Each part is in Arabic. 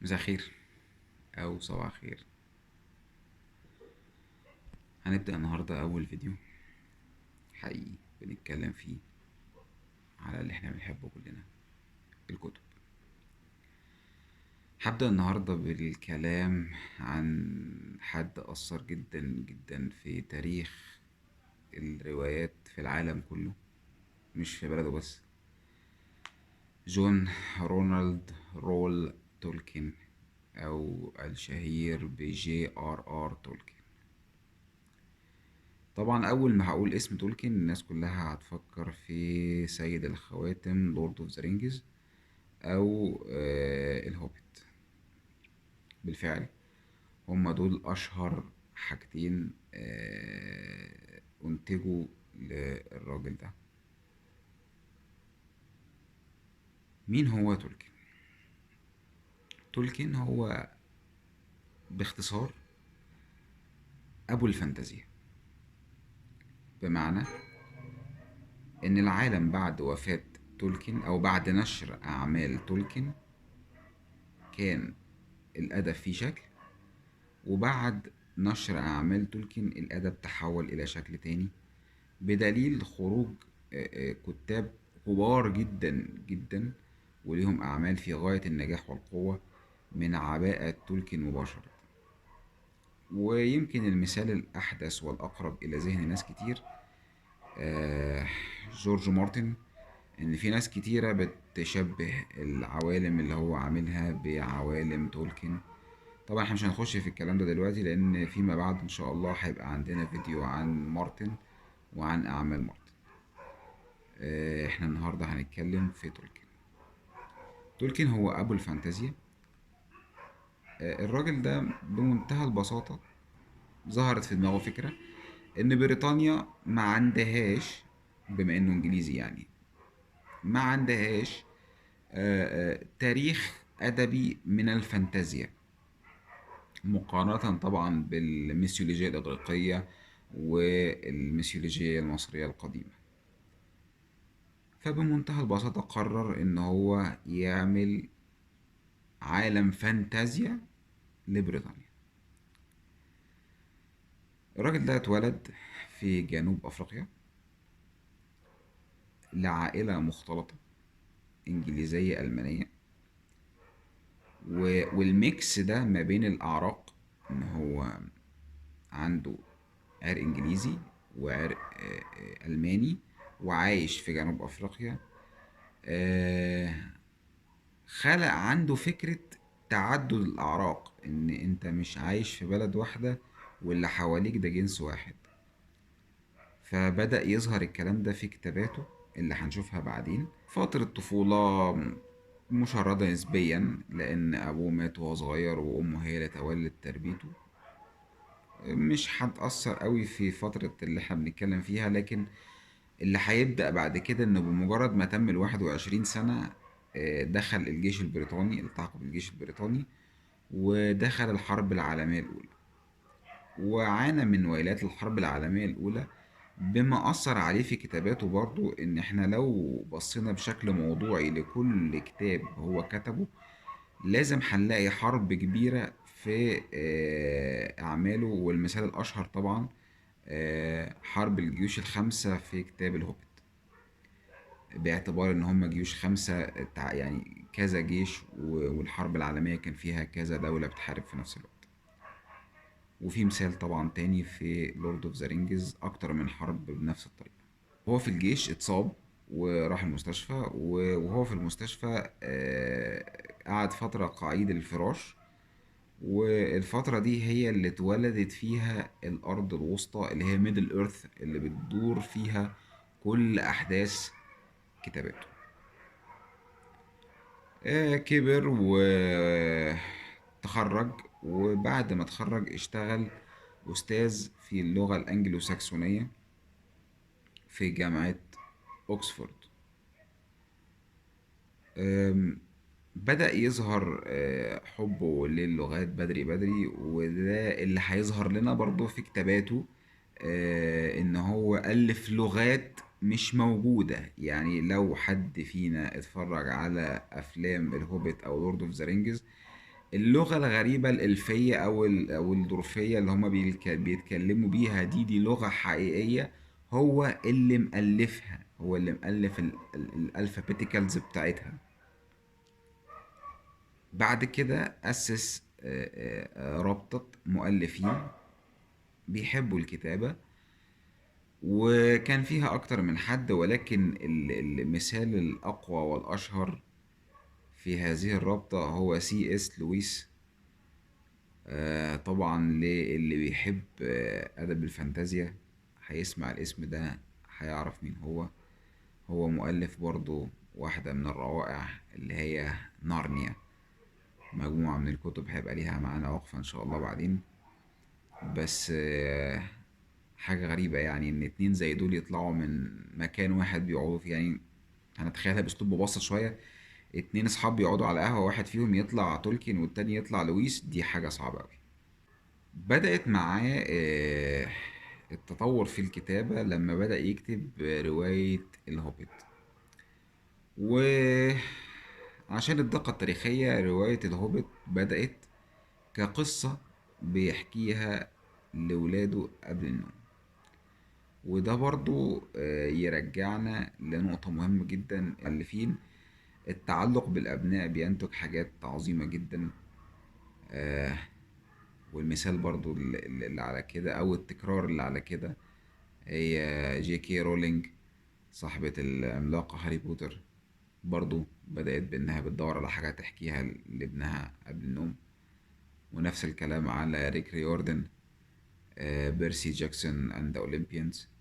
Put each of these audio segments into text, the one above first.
مساء الخير او صباح الخير. هنبدأ النهاردة اول فيديو حقيقي بنتكلم فيه على اللي احنا بنحبه كلنا، الكتب. هبدأ النهاردة بالكلام عن حد أثر جدا جدا في تاريخ الروايات في العالم كله، مش في بلده بس. جون رونالد رول تولكين، أو الشهير بجي آر آر تولكين. طبعا اول ما هقول اسم تولكين الناس كلها هتفكر في سيد الخواتم، لورد اوف ذا رينجز، او الهوبيت. بالفعل هما دول اشهر حاجتين انتجوا للراجل ده. مين هو تولكين؟ تولكين هو باختصار ابو الفانتازيا، بمعنى ان العالم بعد وفاة تولكين او بعد نشر اعمال تولكين كان الادب فيه شكل، وبعد نشر أعمال تولكين الأدب تحول إلى شكل تاني، بدليل خروج كتاب كبار جدا جدا وليهم أعمال في غاية النجاح والقوة من عباءة تولكين مباشرة. ويمكن المثال الأحدث والأقرب إلى ذهن ناس كتير آه، جورج مارتن. إن في ناس كتيرة بتشبه العوالم اللي هو عاملها بعوالم تولكين. طبعا احنا مش هنخش في الكلام ده دلوقتي، لان فيما بعد ان شاء الله هيبقى عندنا فيديو عن مارتن وعن اعمال مارتن. احنا النهارده هنتكلم في تولكين. تولكين هو ابو الفانتازيا. الراجل ده بمنتهى البساطة ظهرت في دماغه فكرة ان بريطانيا ما عندهاش، بما انه انجليزي يعني، ما عندهاش تاريخ ادبي من الفانتازيا، مقارنة طبعا بالميثولوجيا الإغريقية والميثولوجيا المصرية القديمة. فبمنتهى البساطة قرر إن هو يعمل عالم فانتازيا لبريطانيا. الراجل ده اتولد في جنوب أفريقيا لعائلة مختلطة إنجليزية ألمانية، والميكس ده ما بين الأعراق، إن هو عنده عرق إنجليزي وعرق ألماني وعايش في جنوب أفريقيا. آه، خلق عنده فكرة تعدد الأعراق، إن أنت مش عايش في بلد واحدة واللي حواليك ده جنس واحد. فبدأ يظهر الكلام ده في كتاباته اللي هنشوفها بعدين. فترة طفولة مشردة نسبيا، لأن أبوه مات وهو صغير وأمه هي اللي تولت تربيته. مش هتأثر قوي في فترة اللي احنا بنتكلم فيها، لكن اللي هيبدأ بعد كده انه بمجرد ما تم ال21 سنة دخل الجيش البريطاني، التحق بالجيش البريطاني ودخل الحرب العالمية الأولى، وعانى من ويلات الحرب العالمية الأولى. بما أثر عليه في كتاباته برضو، إن إحنا لو بصينا بشكل موضوعي لكل كتاب هو كتبه لازم هنلاقي حرب كبيرة في أعماله. والمثال الأشهر طبعا حرب الجيوش الخمسة في كتاب الهوبيت، باعتبار ان هم جيوش خمسة يعني كذا جيش، والحرب العالمية كان فيها كذا دولة بتحارب في نفس الوقت. وفي مثال طبعا تاني في لورد اوف ذا رينجز، اكتر من حرب بنفس الطريقة. هو في الجيش اتصاب وراح المستشفى، وهو في المستشفى قعد فترة قعيد الفراش. والفترة دي هي اللي اتولدت فيها الأرض الوسطى، اللي هي ميدل إيرث، اللي بتدور فيها كل أحداث كتاباته. كبر وتخرج، وبعد ما اتخرج اشتغل أستاذ في اللغة الأنجلو ساكسونية في جامعة أكسفورد. بدأ يظهر حبه للغات بدري بدري، وده اللي هيظهر لنا برضو في كتاباته. ان هو ألف لغات مش موجودة. يعني لو حد فينا اتفرج على افلام الهوبيت او لورد اوف ذا رينجز اللغة الغريبة الإلفية أو الدورفية اللي هما بيتكلموا بيها دي لغة حقيقية. هو اللي مألفها، هو اللي مألف الألفابيتيكالز بتاعتها. بعد كده أسس رابطة مؤلفين بيحبوا الكتابة، وكان فيها أكتر من حد، ولكن المثال الأقوى والأشهر في هذه الرابطة هو سي اس لويس. طبعا للي بيحب أدب الفانتازيا هيسمع الاسم ده هيعرف مين هو. هو مؤلف برضو واحدة من الروائع اللي هي نارنيا، مجموعة من الكتب هيبقى ليها معانا وقفة إن شاء الله بعدين. بس حاجة غريبة يعني إن اتنين زي دول يطلعوا من مكان واحد بيقعدوا فيه، يعني هنتخيلها بأسلوب مبسط شوية. اتنين أصحاب بيقعدوا على قهوة، واحد فيهم يطلع تولكين والتاني يطلع لويس، دي حاجة صعبة أوي. بدأت معاه التطور في الكتابة لما بدأ يكتب رواية الهوبيت. وعشان الدقة التاريخية، رواية الهوبيت بدأت كقصة بيحكيها لولاده قبل النوم. وده برضو يرجعنا لنقطة مهمة جدا، اللي فين التعلق بالأبناء بينتج حاجات عظيمة جدا. آه، والمثال برضو اللي على كده أو التكرار اللي على كده هي جي كي رولينج، صاحبة العملاقة هاري بوتر. برضو بدأت بإنها بتدور على حاجة تحكيها لابنها قبل النوم. ونفس الكلام على ريك ريوردن، بيرسي جاكسون اند ذا اولمبيانز.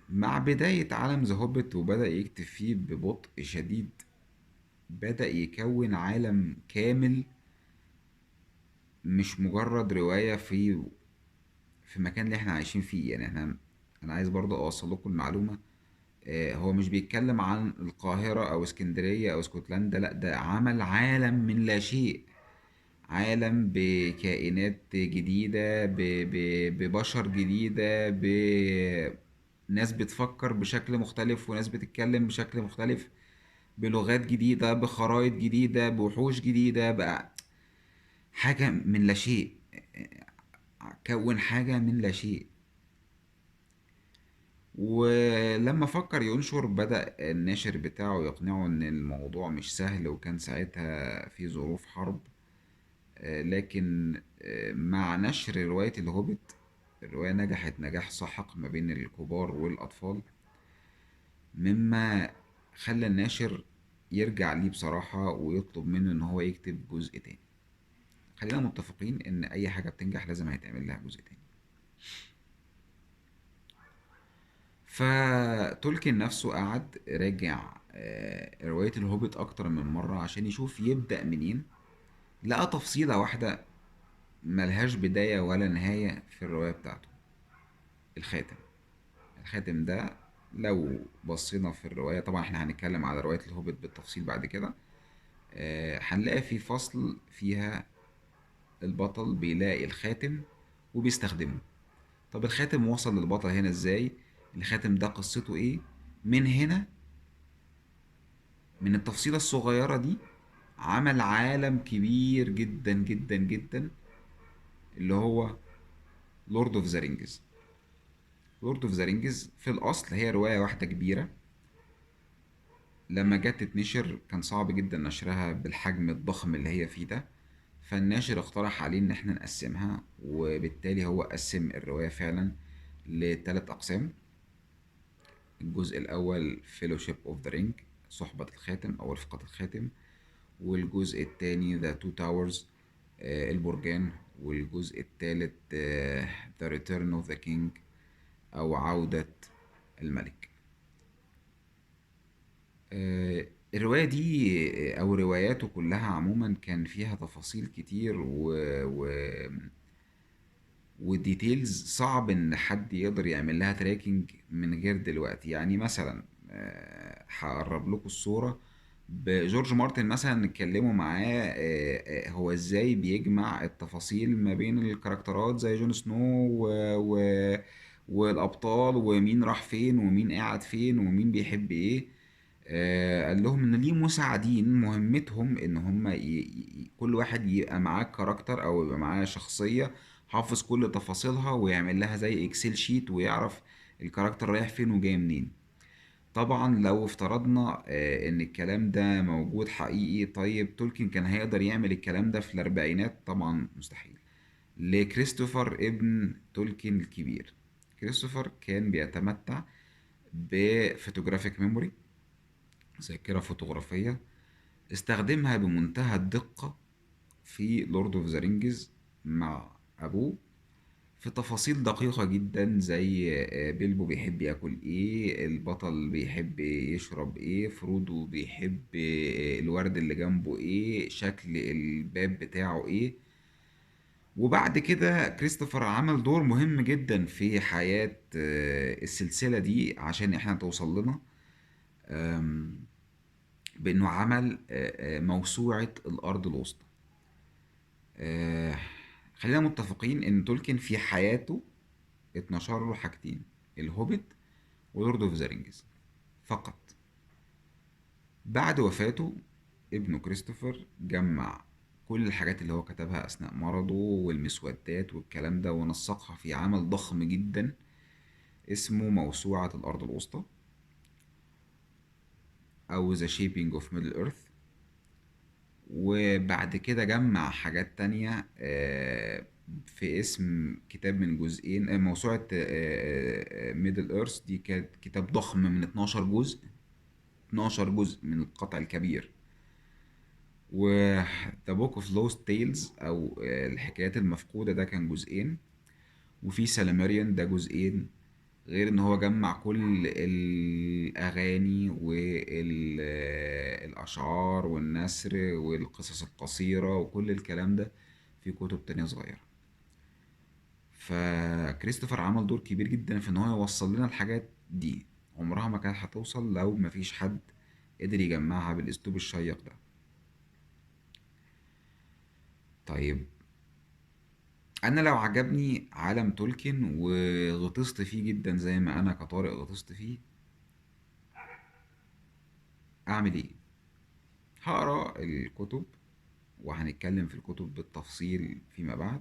مع بداية عالم ذا هوبيت وبدأ يكتب فيه ببطء شديد، بدأ يكون عالم كامل، مش مجرد رواية في المكان اللي احنا عايشين فيه. يعني انا عايز برضه اوصل لكم المعلومة. هو مش بيتكلم عن القاهرة او اسكندرية او اسكتلندا، لا ده عمل عالم من لا شيء. عالم بكائنات جديدة، ببشر جديدة، بناس بتفكر بشكل مختلف وناس بتتكلم بشكل مختلف، بلغات جديدة، بخرائط جديدة، بوحوش جديدة بقى. حاجة من لا شيء، كون حاجة من لا شيء. ولما فكر ينشر، بدأ الناشر بتاعه يقنعه ان الموضوع مش سهل، وكان ساعتها في ظروف حرب. لكن مع نشر رواية الهوبيت، الرواية نجحت نجاح ساحق ما بين الكبار والأطفال، مما خلى الناشر يرجع ليه بصراحة ويطلب منه إن هو يكتب جزء تاني. خلينا متفقين إن أي حاجة بتنجح لازم هيتعمل لها جزء تاني. فتولكن نفسه قعد راجع رواية الهوبيت أكتر من مرة عشان يشوف يبدأ منين. لقى تفصيلة واحدة ملهاش بداية ولا نهاية في الرواية بتاعته: الخاتم. الخاتم ده لو بصينا في الرواية، طبعا احنا هنتكلم على رواية الهوبيت بالتفصيل بعد كده، هنلاقي في فصل فيها البطل بيلاقي الخاتم وبيستخدمه. طب الخاتم وصل للبطل هنا ازاي؟ الخاتم ده قصته ايه؟ من هنا، من التفصيلة الصغيرة دي، عمل عالم كبير جدا جدا جدا، اللي هو لورد اوف ذا رينجز. لورد اوف ذا رينجز في الاصل هي رواية واحدة كبيرة. لما جت تتنشر كان صعب جدا نشرها بالحجم الضخم اللي هي فيه ده، فالناشر اقترح عليه ان احنا نقسمها، وبالتالي هو قسم الرواية فعلا لثلاث اقسام. الجزء الاول فيلوشيب اوف ذا رينج، صحبة الخاتم او رفقة الخاتم. والجزء الثاني ذا تو تاورز، البرجان. والجزء الثالث ذا ريتيرن اوف ذا كينج، او عودة الملك. الرواية دي أو رواياته كلها عموما كان فيها تفاصيل كتير وديتيلز صعب إن حد يقدر يعمل لها تراكنج من غير دلوقتي. يعني مثلا هقرب لكم الصورة بجورج مارتن مثلا، نتكلموا معاه هو ازاي بيجمع التفاصيل ما بين الكاركترات زي جون سنو و... والأبطال، ومين راح فين ومين قاعد فين ومين بيحب ايه. قال لهم ان ليه مساعدين مهمتهم ان هم كل واحد يبقى معاه كاركتر او يبقى معاه شخصية حافظ كل تفاصيلها ويعمل لها زي اكسل شيت ويعرف الكاركتر رايح فين وجاي منين. طبعا لو افترضنا ان الكلام ده موجود حقيقي، طيب تولكين كان هيقدر يعمل الكلام ده في الاربعينات؟ طبعا مستحيل. لكريستوفر ابن تولكين الكبير، كريستوفر كان بيتمتع بفوتوغرافيك ميموري، ذاكرة فوتوغرافية، استخدمها بمنتهى الدقة في لورد اوف ذا رينجز مع أبوه، في تفاصيل دقيقة جدا زي بيلبو بيحب ياكل ايه، البطل بيحب يشرب ايه، فرودو بيحب الورد اللي جنبه ايه، شكل الباب بتاعه ايه. وبعد كده كريستوفر عمل دور مهم جدا في حياة السلسلة دي عشان احنا توصل لنا، آم، بانه عمل موسوعة الارض الوسطى. آه، خلينا متفقين ان تولكن في حياته اتنشر له حاجتين: الهوبيت ولورد اوف ذا رينجز فقط. بعد وفاته ابنه كريستوفر جمع كل الحاجات اللي هو كتبها اثناء مرضه والمسودات والكلام ده ونسقها في عمل ضخم جدا اسمه موسوعة الارض الوسطى او The Shaping of Middle Earth. وبعد كده جمع حاجات تانية في اسم كتاب من جزئين، موسوعة ميدل ايرث دي كانت كتاب ضخم من 12 جزء، 12 جزء من القطع الكبير. و The Book of Lost Tales أو الحكايات المفقودة ده كان جزئين. وفي سالاماريان ده جزئين، غير ان هو جمع كل الاغاني والاشعار والنثر والقصص القصيرة وكل الكلام ده في كتب تانية صغيرة. فكريستوفر عمل دور كبير جدا في ان هو يوصل لنا الحاجات دي، عمرها ما كانت هتوصل لو مفيش حد قدر يجمعها بالاسلوب الشيق ده. طيب، انا لو عجبني عالم تولكن وغطست فيه جدا زي ما انا كطارق غطست فيه، اعمل ايه؟ هقرا الكتب وهنتكلم في الكتب بالتفصيل فيما بعد،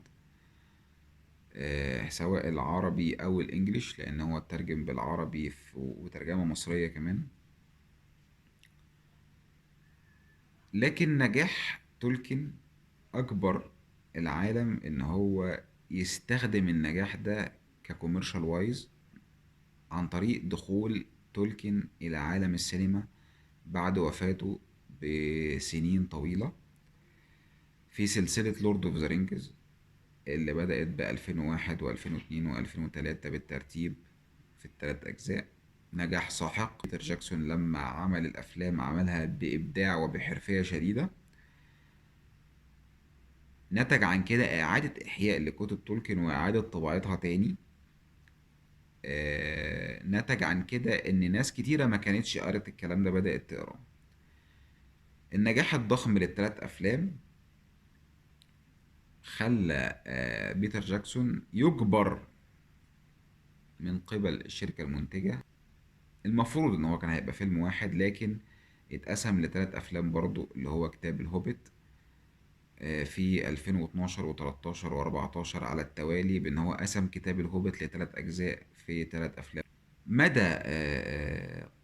سواء العربي او الانجليش لان هو اترجم بالعربي وترجمة مصرية كمان. لكن نجاح تولكن اكبر العالم ان هو يستخدم النجاح ده ككوميرشال وايز عن طريق دخول تولكن الى عالم السينما بعد وفاته بسنين طويلة في سلسلة لورد اوف ذا رينجز اللي بدأت ب 2001 و2002 و2003 بالترتيب في الثلاث أجزاء. نجاح ساحق. بيتر جاكسون لما عمل الأفلام عملها بإبداع وبحرفية شديدة. نتج عن كده إعادة إحياء لكتب تولكن وإعادة طباعتها تاني. نتج عن كده إن ناس كتيرة ما كانتش قرت الكلام ده بدأت تقراه. النجاح الضخم للثلاث أفلام خلى بيتر جاكسون يجبر من قبل الشركة المنتجة، المفروض ان هو كان هيبقى فيلم واحد لكن اتقسم لثلاث افلام برضو اللي هو كتاب الهوبيت في 2012 و13 و14 على التوالي، بان هو قسم كتاب الهوبيت لثلاث اجزاء في ثلاث افلام. مدى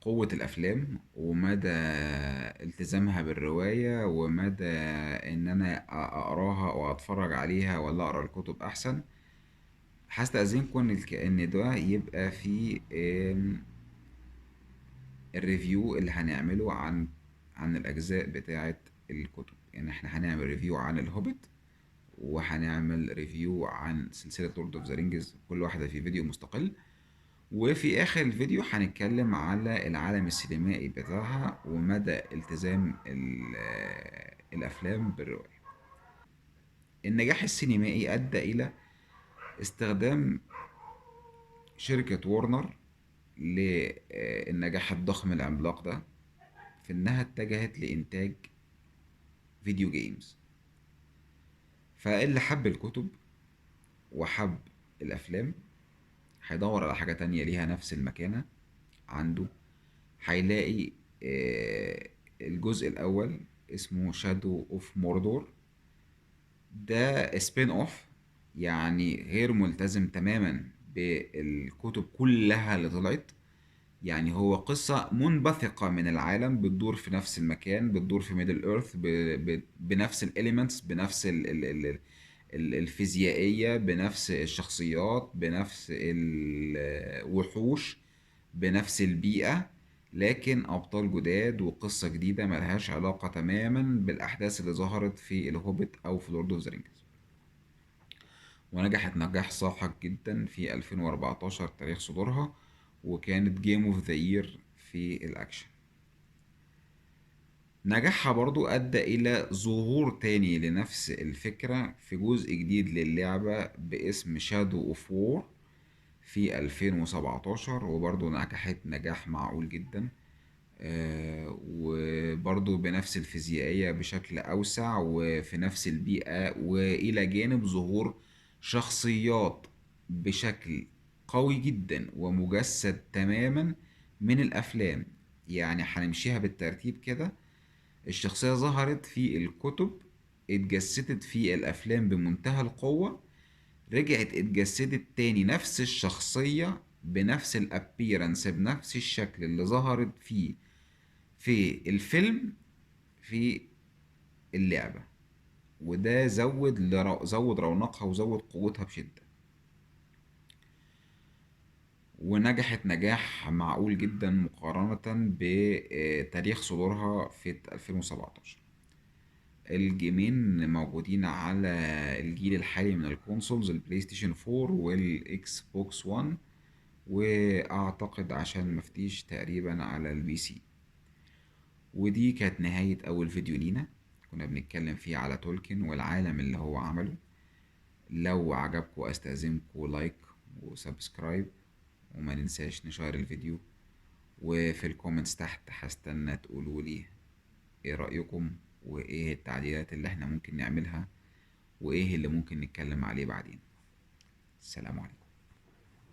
قوة الافلام ومدى التزامها بالرواية ومدى ان انا اقراها واتفرج عليها ولا اقرا الكتب احسن، هستأذنكم ان ده يبقى في الريفيو اللي هنعمله عن الأجزاء بتاعة الكتب. يعني احنا هنعمل ريفيو عن الهوبيت وهنعمل ريفيو عن سلسلة لورد اوف ذا رينجز، كل واحدة في فيديو مستقل. وفي آخر الفيديو هنتكلم على العالم السينمائي بتاعها ومدى التزام الأفلام بالرواية. النجاح السينمائي أدى إلى استخدام شركة وورنر للنجاح الضخم العملاق ده في إنها اتجهت لإنتاج فيديو جيمز. فاللي حب الكتب وحب الأفلام هيدور على حاجة تانية ليها نفس المكانة عنده، هيلاقي الجزء الأول اسمه شادو اوف موردور. ده سبين اوف، يعني غير ملتزم تماما بالكتب كلها اللي طلعت. يعني هو قصة منبثقة من العالم، بتدور في نفس المكان، بتدور في ميدل ايرث، بنفس الاليمنتس، بنفس الفيزيائية، بنفس الشخصيات، بنفس الوحوش، بنفس البيئة. لكن أبطال جداد وقصة جديدة ملهاش علاقة تماما بالأحداث اللي ظهرت في الهوبيت أو في لورد اوف ذا رينجز. ونجحت نجاح ساحق جدا في 2014 تاريخ صدورها، وكانت جيم اوف ذا يير في الأكشن. نجاحها برضو أدى إلى ظهور تاني لنفس الفكرة في جزء جديد للعبة باسم شادو اوف وور في 2017، وبرضو نجحت نجاح معقول جدا. وبرضو بنفس الفيزيائية بشكل أوسع وفي نفس البيئة، وإلى جانب ظهور شخصيات بشكل قوي جدا ومجسد تماما من الأفلام. يعني هنمشيها بالترتيب كده: الشخصية ظهرت في الكتب، اتجسدت في الأفلام بمنتهى القوة، رجعت اتجسدت تاني نفس الشخصية بنفس الابيرنس بنفس الشكل اللي ظهرت فيه في الفيلم في اللعبة. وده زود رونقها وزود قوتها بشدة، ونجحت نجاح معقول جدا مقارنة بتاريخ صدورها في 2017. الجيمين موجودين على الجيل الحالي من الكونسولز، البلاي ستيشن 4 والاكس بوكس 1، واعتقد عشان مفتيش تقريبا على البي سي. ودي كانت نهاية اول فيديو لينا، كنا بنتكلم فيه على تولكن والعالم اللي هو عمله. لو عجبكم استأذنكم لايك وسبسكرايب، وما ننساش نشير الفيديو. وفي الكومنتس تحت هستنى تقولوا لي ايه رأيكم، وايه التعديلات اللي احنا ممكن نعملها، وايه اللي ممكن نتكلم عليه بعدين. السلام عليكم.